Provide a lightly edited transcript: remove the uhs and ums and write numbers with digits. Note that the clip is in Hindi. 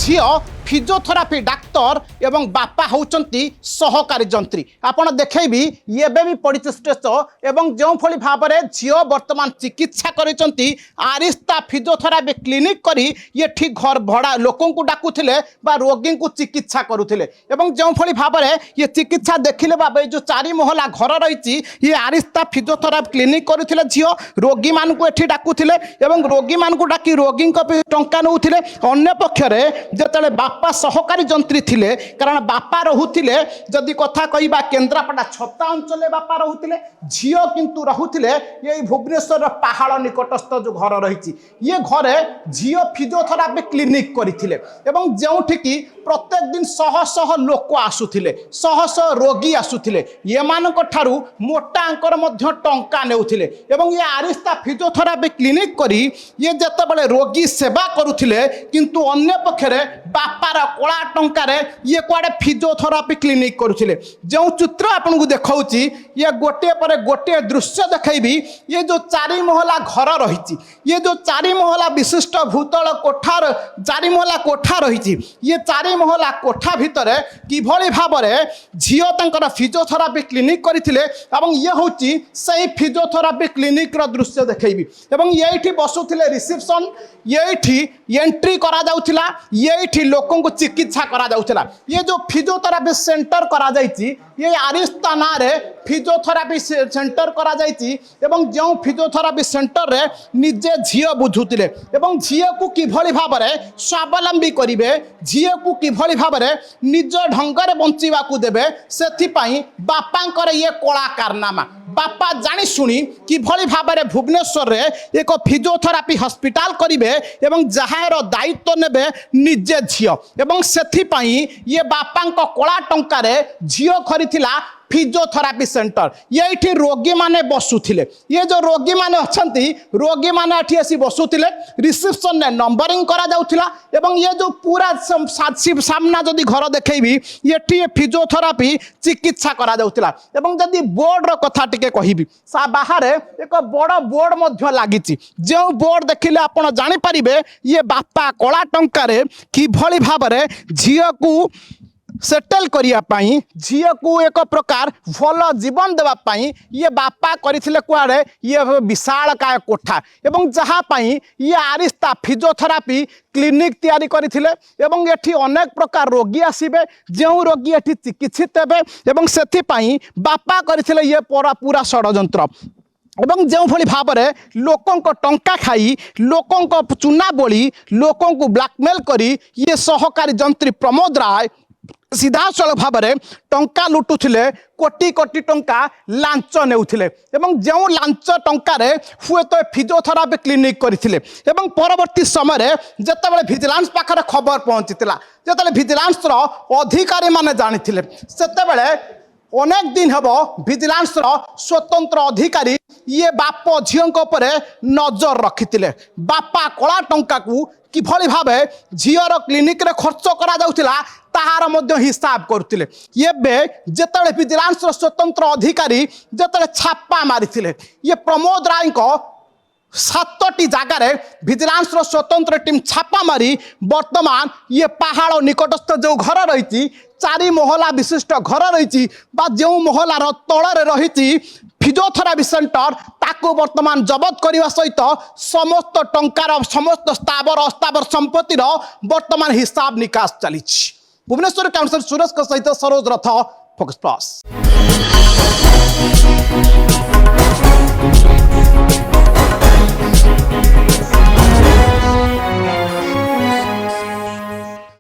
झील फिजियोथेरापी डाक्तर एवं बापा होउचंती सहकारी जंत्री आपण देखैबी ये भी पड़ी स्ट्रेस एवं जो भली भाव में झील वर्तमान चिकित्सा करिसंती आरिस्ता फिजियोथेरापी क्लिनिक करी ये ठीक घर भड़ा लोकों को डाकुथिले बा रोगी को चिकित्सा करुथिले एवं जो भली भाव में ये चिकित्सा देखिले बाबा जो चारि महला घर रही ये आरिस्ता फिजियोथेरापी क्लिनिक करुथिले झील रोगी मान को एठी डाकुथिले एवं रोगी मान को डाकी रोगी टंका नउथिले अन्य पक्षरे जेतले बापा सहकारी जंत्री थिले कारण बापा रहुथिले जदि कथा कहिबा केन्द्रापड़ा छता अंचल बापा रहुथिले झियो किंतु रहुथिले ये भुवनेश्वर पहाड़ निकटस्थ जो घर रही ये घरे झियो फिजियोथेरापी क्लिनिक करथिले एवं जोठिकी प्रत्येक दिन शह शह लोक आसुथिले शह शह रोगी आसुथिले ये मानक ठारू मोटा अंकर मध्य टंका नेउथिले एवं ये आरिस्ता फिजियोथेरापी क्लिनिक करी ये जतबेले रोगी सेवा करुथिले किंतु अन्य पक्षरे बापार कला टंकार ये कुआडे फिजियोथेरापी क्लिनिक करुथिले जो चित्र आपन को देखाउची ये गोटे पर गोटे दृश्य देखैबी ये जो चारि महला घर रही ये जो चारि महला विशिष्ट भूतल कोठार चारि महला कोठा रही ये चारि महला कोठा भितर किभली भाव में झील तांकर फिजियोथेरापी क्लिनिक करथिले एवं ये होची सही फिजियोथेरापी क्लिनिक रो दृश्य देखैबी एवं येठी बसुथिले रिसेप्शन येठी एंट्री करा जाउथिला येठी लोकों को चिकित्सा करा जाउथिला ये जो फिजियोथेरापी सेंटर करा जाइछि ये आरिस्ता ना रे फिजियोथेरापी सेंटर करा जाइछि एवं जो फिजियोथेरापी सेंटर रे निजे झियो बुझुतिले एवं झियो को किभली भाव में स्वावलंबी करिवे झियो को किभली भाव में निज ढंग रे बंचिबा को देबे सेथि पई बापांकर ये कला कारनामा बापा जानी शुणी किभली भाव में भुवनेश्वर रे एक फिजियोथेरापी हॉस्पिटल करिवे एवं जहार दायित्व नेबे निजे झियो एवं सेथि पई ये बापांक कला टंका रे झियो खरीथिला फिजियोथेरापी सेंटर ये रोगी माने बसुथिले ये जो रोगी माने अछंती रोगी माने एठी आसी बसुथिले रिसेप्शन ने नंबरिंग करा जाउथिला एवं ये जो पूरा सामना जदि घर देखैबी ये फिजियोथेरापी चिकित्सा करा जाउथिला एवं जदि बोर्ड रो कथा टिके कहिबी सा बाहर एक बड़ बोर्ड मध्य लागिछि जो बोर्ड देखिले आपण जानि परिबे ये बापा कला टंका रे किभली भाव में झियो को सेटल करिया पाई झियो को एक प्रकार भल जीवन देवा पाई ये बापा करथिले कुआडे ये विशाल काय कोठा एवं जहाँ पाई ये आरिस्ता फिजियोथेरापी क्लिनिक तैयारी करथिले एवं एठी अनेक प्रकार रोगी आसीबे जो रोगी एठी चिकित्सित हेबे एवं सेथि पाई बापा करथिले ये पूरा षड्यंत्र एवं जो भली भाव में लोकों को टंका खाई लोकों को चुना बोली लोकों को ब्लैकमेल करी ये सहकारी जंत्री प्रमोद राय सीधासल भाव में टंका लुटुथिले कोटी कोटी टंका लांच नेउथिले एवं जो लांच टंकार हुए तो फिजियोथेरापी क्लिनिक करथिले एवं परवर्ती समय जेतेबेले विजिलेंस पाखरे खबर पहुंचीतिला जेतेबेले विजिलेंस रो अधिकारी माने जानिथिले सेतेबेले अनेक दिन हम विजिलेंस स्वतंत्र अधिकारी ये बाप झील नजर रखी बापा कला टंका को किभली भाव झीर क्लिनिक रे खर्च करा जाउथिला ताहार मध्य हिसाब करथिले ये जेतेबेले विजिलेंस स्वतंत्र अधिकारी जेतेबेले छापा मारिथिले ये प्रमोद राय को 7टी जगार विजिलेंस स्वतंत्र टीम छापा मारी वर्तमान ये पहाड़ निकटस्थ जो घर रही चारि महला विशिष्ट घर रही जो महलार तल रही फिजियोथेरापी सेंटर ताको वर्तमान जबत करने सहित समस्त टंकार समस्त स्थावर अस्थावर संपत्तिर वर्तमान हिसाब निकास चली भुवनेश्वर काउंसिल सुरेश सहित सरोज रथ फोकस प्लस।